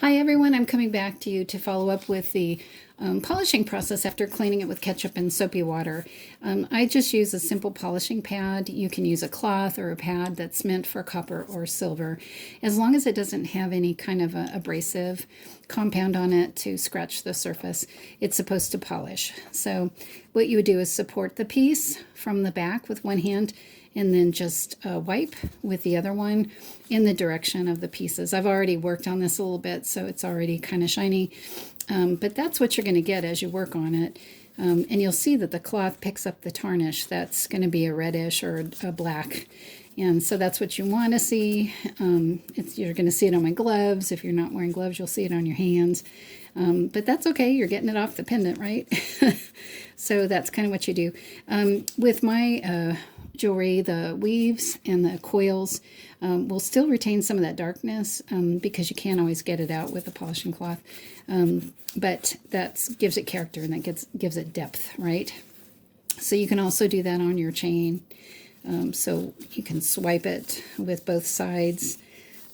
Hi everyone, I'm coming back to you to follow up with the polishing process after cleaning it with ketchup and soapy water. I just use a simple polishing pad. You can use a cloth or a pad that's meant for copper or silver, as long as it doesn't have any kind of abrasive compound on it to scratch the surface. It's supposed to polish. So what you would do is support the piece from the back with one hand and then just wipe with the other one in the direction of the pieces. I've already worked on this a little bit, so it's already kind of shiny, but that's what you're going to get as you work on it. And you'll see that the cloth picks up the tarnish. That's going to be a reddish or a black, and so that's what you want to see. You're going to see it on my gloves. If you're not wearing gloves, you'll see it on your hands. But that's okay. You're getting it off the pendant, right? So that's kind of what you do. With my jewelry, the weaves and the coils will still retain some of that darkness because you can't always get it out with a polishing cloth. But that gives it character, and that gives it depth, right? So you can also do that on your chain. So you can swipe it with both sides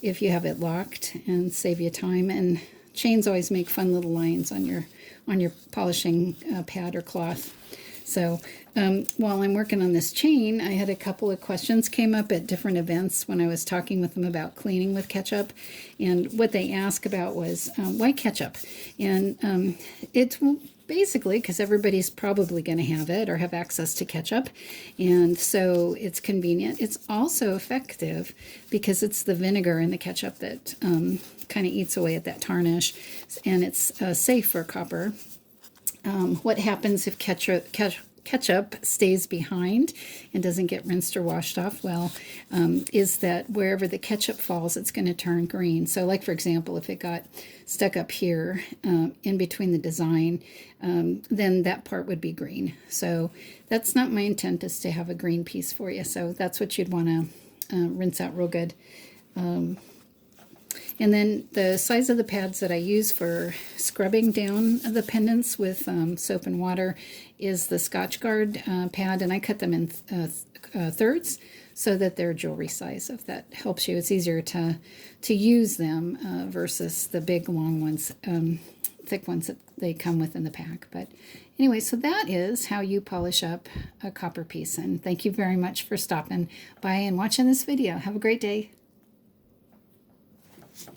if you have it locked and save you time. And chains always make fun little lines on your polishing pad or cloth. So while I'm working on this chain, I had a couple of questions came up at different events when I was talking with them about cleaning with ketchup. And what they asked about was, why ketchup? And it's basically because everybody's probably going to have it or have access to ketchup. And so it's convenient. It's also effective because it's the vinegar in the ketchup that kind of eats away at that tarnish. And it's safe for copper. What happens if ketchup stays behind and doesn't get rinsed or washed off? Well, is that wherever the ketchup falls, it's going to turn green. So like, for example, if it got stuck up here in between the design, then that part would be green. So that's not my intent, is to have a green piece for you. So that's what you'd want to rinse out real good. And then the size of the pads that I use for scrubbing down the pendants with soap and water is the Scotchgard pad, and I cut them in thirds so that they're jewelry size. If that helps you, it's easier to use them versus the big long ones, thick ones that they come with in the pack. But anyway, so that is how you polish up a copper piece. And thank you very much for stopping by and watching this video. Have a great day.